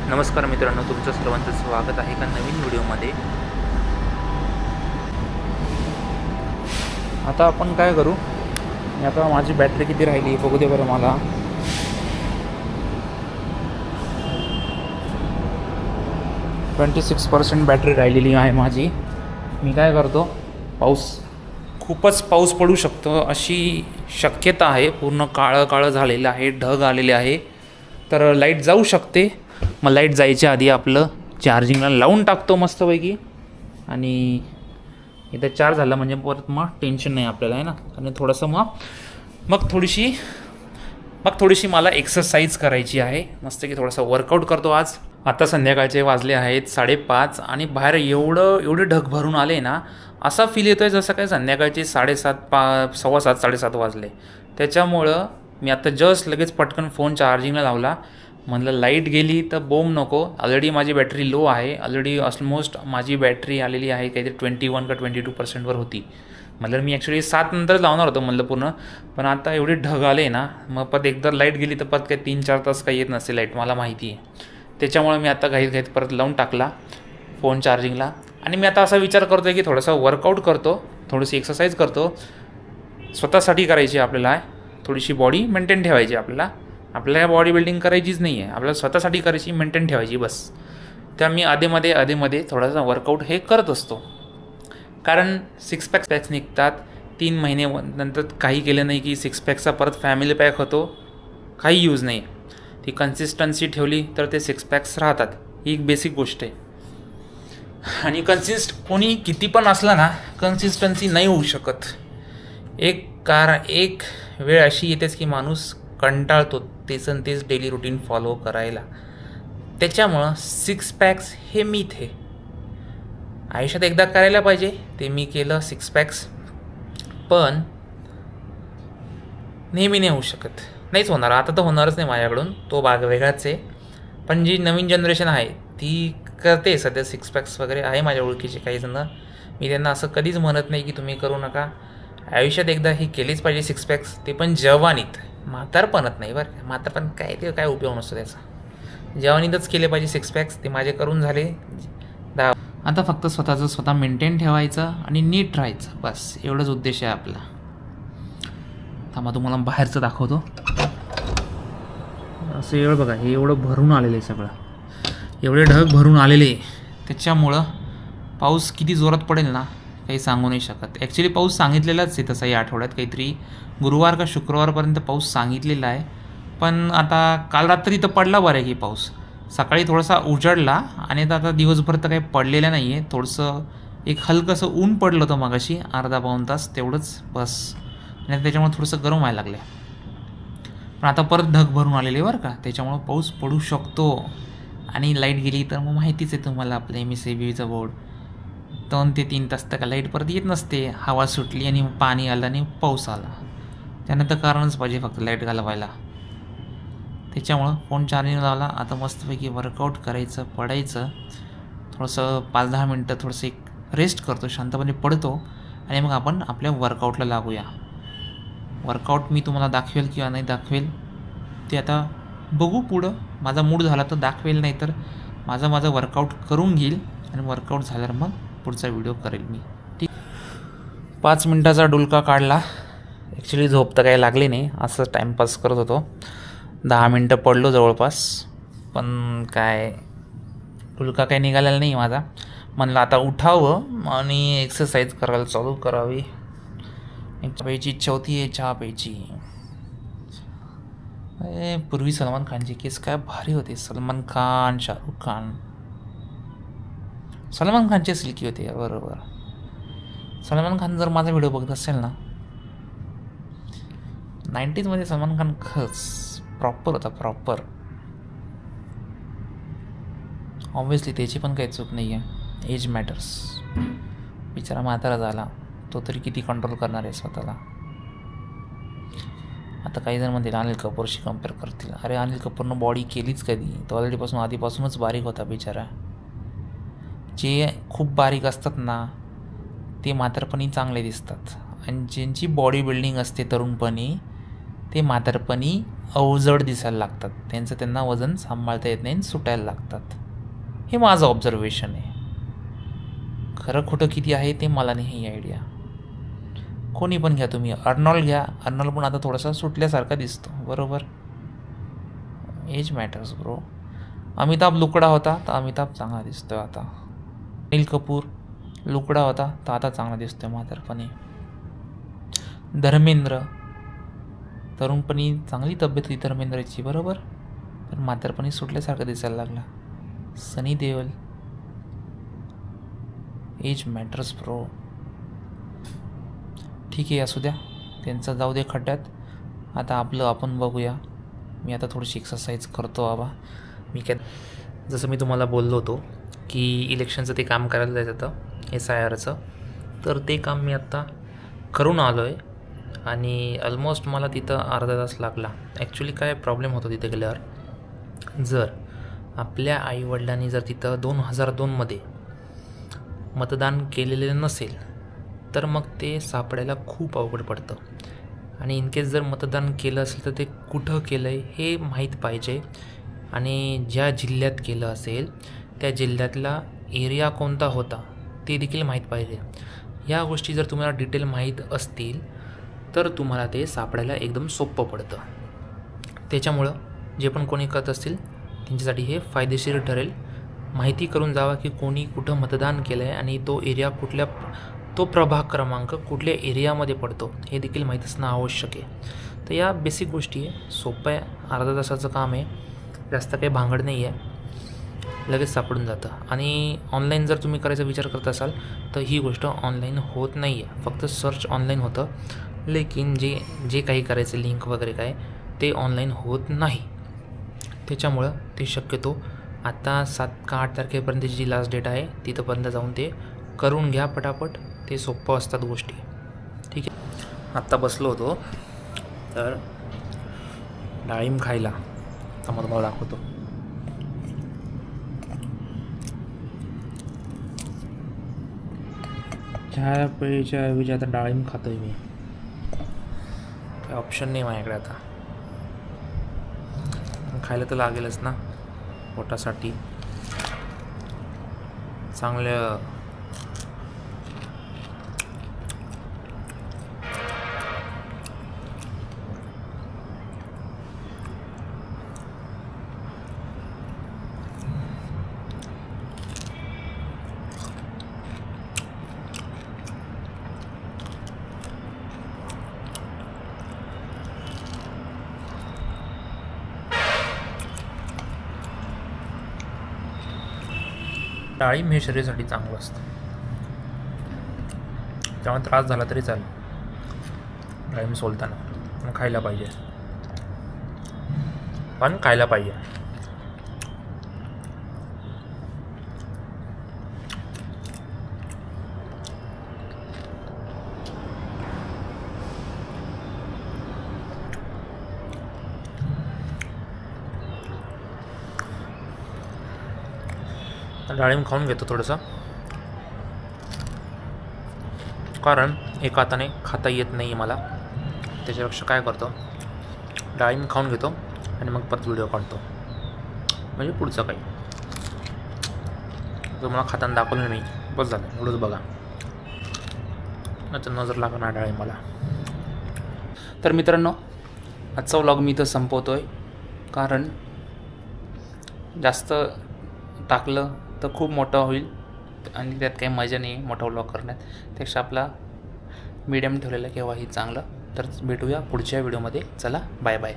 नमस्कार मित्रांनो, तुमचं सर्वांचं स्वागत आहे एका नवीन व्हिडिओमध्ये. आता आपण काय करू, आता माझी बॅटरी किती राहिली बघू दे बरं मला. %26 बॅटरी राहिलेली आहे माझी. मी काय करतो, खूपच पाऊस पडू शकतो अशी शक्यता आहे. पूर्ण काळं काळं झालेलं आहे, ढग आलेले आहे, तर लाईट जाऊ शकते. मग लाईट जायच्या आधी आपलं चार्जिंगला लावून टाकतो मस्तपैकी. आणि इथं चार्ज झालं म्हणजे परत मग टेन्शन नाही आपल्याला, आहे ना. आणि थोडंसं मग थोडीशी मला एक्सरसाइज करायची आहे. मस्त की थोडासा वर्कआउट करतो आज. आता संध्याकाळचे वाजले आहेत 5:30 आणि बाहेर एवढे ढग भरून आले ना, असा फील येतो आहे जसं काय संध्याकाळचे 7:30 7:15 7:30 वाजले. त्याच्यामुळं मी आता जस्ट लगेच पटकन फोन चार्जिंगला लावला. म्हणलं लाईट गेली तर बोंब नको. ऑलरेडी माझी बॅटरी लो आहे. ऑलरेडी ऑलमोस्ट माझी बॅटरी आलेली आहे काहीतरी 21 का 22% होती. म्हणलं मी ॲक्च्युली 7 नंतर लावणार होतो म्हणलं पूर्ण, पण आता एवढे ढग आले ना, मग परत एकदा लाईट गेली तर परत काही 3-4 तास काही येत नसते लाईट, मला माहिती आहे. त्याच्यामुळे मी आता घाईत परत लावून टाकला फोन चार्जिंगला. आणि मी आता असा विचार करतो आहे की थोडासा वर्कआउट करतो, थोडीशी एक्सरसाइज करतो. स्वतःसाठी करायची आपल्याला, थोडीशी बॉडी मेंटेन ठेवायची आपल्याला बॉडी बिल्डिंग करायचीच नाही आहे, आपल्याला स्वतःसाठी करायची, मेंटेन ठेवायची बस. त्या मी आधेमध्ये थोडासा वर्कआउट हे करत असतो. कारण 6 पॅक्स निघतात 3 महिने नंतर. काही केलं नाही की 6 पॅकचा परत फॅमिली पॅक होतो, काही यूज नाही. ती कन्सिस्टन्सी ठेवली तर ते 6 पॅक्स राहतात. ही एक बेसिक गोष्ट आहे. आणि कोणी किती पण असला ना, कन्सिस्टन्सी नाही होऊ शकत. एक वेळ अशी येतेच की माणूस कंटाळतो तेच डेली रुटीन फॉलो करायला. त्याच्यामुळं 6 पॅक्स हे मीथ आहे. आयुष्यात एकदा करायला पाहिजे, ते मी केलं 6 पॅक्स. पण नेहमी नाही होऊ शकत, नाहीच होणार. आता तर होणारच नाही माझ्याकडून, तो भाग वेगळाच आहे. पण जी नवीन जनरेशन आहे ती करते सध्या 6 पॅक्स वगैरे. आहे माझ्या ओळखीचे काही जण, मी त्यांना असं कधीच म्हणत नाही की तुम्ही करू नका. आयुष्यात एकदा ही केलीच पाहिजे 6 पॅक्स, ते पण जवानीत. म्हातारपणात नाही बरं. म्हातारपण काय उपयोग नसतो त्याचा. जवानीतच केले पाहिजे 6 पॅक्स. ते माझे करून झाले 10. आता फक्त स्वतः मेंटेन ठेवायचं आणि नीट राहायचं, बस एवढंच उद्देश आहे आपला. थांबा तुम्हाला बाहेरचं दाखवतो. असं एवढं बघा, हे एवढं भरून आलेलं आहे सगळं, एवढे ढग भरून आलेले. त्याच्यामुळं पाऊस किती जोरात पडेल ना, काही सांगू नाही शकत. ॲक्च्युली पाऊस सांगितलेलाच आहे तसा या आठवड्यात, काहीतरी गुरुवार का शुक्रवारपर्यंत पाऊस सांगितलेला आहे. पण आता काल रात्री तर पडला बरं आहे की पाऊस. सकाळी थोडासा उजडला आणि आता दिवसभर तर काही पडलेलं नाही आहे. थोडंसं एक हलकंसं ऊन पडलं होतं मगाशी अर्धा-पाऊण तास, तेवढंच बस. आणि त्याच्यामुळे थोडंसं गरम व्हायला लागलं. पण आता परत ढग भरून आलेले बरं का, त्याच्यामुळं पाऊस पडू शकतो. आणि लाईट गेली तर मग माहितीच आहे तुम्हाला, आपलं MSEBीचं बोर्ड 2 ते 3 तास तर का लाईट परत येत नसते. हवा सुटली आणि पाणी आलं आणि पाऊस आला, त्यानं तर कारणच पाहिजे फक्त लाईट घालवायला. त्याच्यामुळं फोन चार्जिंग लावला. आता मस्तपैकी वर्कआउट करायचं, पडायचं थोडंसं 5-10 मिनटं, थोडंसं एक रेस्ट करतो, शांतपणे पडतो आणि मग आपण आपल्या वर्कआउटला लागूया. वर्कआउट मी तुम्हाला दाखवेल किंवा नाही दाखवेल ते आता बघू पुढं. माझा मूड झाला तर दाखवेल, नाही तर माझं वर्कआउट करून घेईल आणि वर्कआउट झाल्यावर मग पुढचा व्हिडिओ करेल मी. ठीक. 5 मिनटाचा डुलका काढला. ॲक्च्युली झोप तर काही लागली नाही, असंच टाईमपास करत होतो. 10 मिनटं पडलो जवळपास, पण काय डुलका काही निघालेला नाही माझा. म्हणलं आता उठावं आणि एक्सरसाइज करायला चालू करावी. चहा प्यायची इच्छा होती, चहा प्यायची. पूर्वी सलमान खानचे केस काय भारी होते. सलमान खान, शाहरुख खान. सलमान खानचे सिल्की होते बरोबर. सलमान खान जर माझा व्हिडिओ बघत असेल ना, 90sमध्ये सलमान खान खरंच प्रॉपर होता, प्रॉपर. ऑब्व्हियसली त्याची पण काही चूक नाही आहे, एज मॅटर्स. बिचारा म्हातारा झाला, तो तरी किती कंट्रोल करणार आहे स्वतःला. आता काही जण म्हणतील अनिल कपूरशी कम्पेअर करतील. अरे अनिल कपूरनं बॉडी केलीच कधी, तो आधीपासूनच बारीक होता बिचारा. जे खूप बारीक असतात ना ते म्हातारपणी चांगले दिसतात, आणि ज्यांची बॉडी बिल्डिंग असते तरुणपणी ते म्हातारपणी अवजड दिसायला लागतात, त्यांना वजन सांभाळता येत नाही आणि सुटायला लागतात. हे माझं ऑब्झर्वेशन आहे. खरं खोटं किती आहे ते मला नाही आयडिया. कोणी पण घ्या तुम्ही, अर्नॉल्ड घ्या, अर्नॉल्ड पण आता थोडासा सुटल्यासारखा दिसतो, बरोबर. Age matters bro. अमिताभ लुकडा होता तर अमिताभ चांगला दिसतोय आता. अनिल कपूर लुकडा होता तर आता चांगला दिसतोय म्हातारपणी. धर्मेंद्र तरुणपणी चांगली तब्येत होती धर्मेंद्रची, बरोबर, पण म्हातारपणी सुटल्यासारखं दिसायला लागला. Sunny Deol. Age matters bro. ठीक आहे, असू द्या, त्यांचं जाऊ दे खड्ड्यात. आता आपलं आपण बघूया. मी आता थोडीशी एक्सरसाइज करतो बाबा. जसं मी तुम्हाला बोललो होतो की इलेक्शनचं ते काम करायला जायचं होतं SIRचं, तर ते काम मी आत्ता करून आलो आहे आणि ऑलमोस्ट मला तिथं अर्धा तास लागला. ॲक्च्युली काय प्रॉब्लेम होतो तिथे गेल्यावर, जर आपल्या आईवडिलांनी जर तिथं 2002मध्ये मतदान केलेलं नसेल तर मग ते सापडायला खूप अवघड पडतं. आणि इनकेस जर मतदान केलं असेल तर ते कुठं केलं आहे हे माहीत पाहिजे, आणि ज्या जिल्ह्यात केलं असेल त्या जिल्ह्यातला एरिया कोणता होता ते देखील माहीत पाहिजे. ह्या गोष्टी जर तुम्हाला डिटेल माहीत असतील तर तुम्हाला ते सापडायला एकदम सोपं पडतं. त्याच्यामुळं जे पण कोणी करत असतील त्यांच्यासाठी हे फायदेशीर ठरेल. माहिती करून जावा की कोणी कुठं मतदान केलं आहे आणि तो एरिया कुठल्या, तो प्रभाग क्रमांक कुठल्या एरियामध्ये पडतो हे देखील माहीत असणं आवश्यक आहे. तर या बेसिक गोष्टी आहे, सोपं आहे, अर्धा तासाचं काम आहे, जास्त काही भांगड नाही आहे, लगेच सापडून जातं. आणि ऑनलाईन जर तुम्ही करायचा विचार करत असाल तर ही गोष्ट ऑनलाईन होत नाही आहे, फक्त सर्च ऑनलाईन होतं, लेकिन जे काही करायचं लिंक वगैरे काय ते ऑनलाईन होत नाही. त्याच्यामुळं ते शक्यतो आता 7 का 8 तारखेपर्यंत जी लास्ट डेट आहे तिथंपर्यंत जाऊन ते करून घ्या पटापट. ते सोपं असतात गोष्टी. ठीक आहे, आत्ता बसलो होतो तर डाळिंब खायला, आता मला तुम्हाला दाखवतो. चहा प्यायच्या ऐवजी आता डाळिंब खातोय मी. काही ऑप्शन नाही माझ्याकडे आता, खायला तर लागेलच ना पोटासाठी. चांगलं डाळिंब हे शरीरासाठी चांगलं असतं, त्यामुळे त्रास झाला तरी चालेल डाळिंब सोलताना, पण खायला पाहिजे, डाळिंब खाऊन घेतो थोडंसं, कारण एका हाताने खाता येत नाही आहे मला. त्याच्यापेक्षा काय करतो, डाळिंब खाऊन घेतो आणि मग परत व्हिडिओ काढतो, म्हणजे पुढचं काही तुम्हाला खाताना दाखवलं मी, बस झालं, एवढंच बघा, नंतर नजर लागणार डाळिंबाला. तर मित्रांनो, आजचा व्लॉग मी इथं संपवतो आहे, कारण जास्त टाकलं तर खूप मोठा होईल आणि त्यात काही मजा नाही मोठा व्लॉग करण्यात. त्यापेक्षा आपला मीडियम ठेवलेला केव्हाही चांगलं. तर भेटूया पुढच्या व्हिडिओमध्ये. चला, बाय बाय.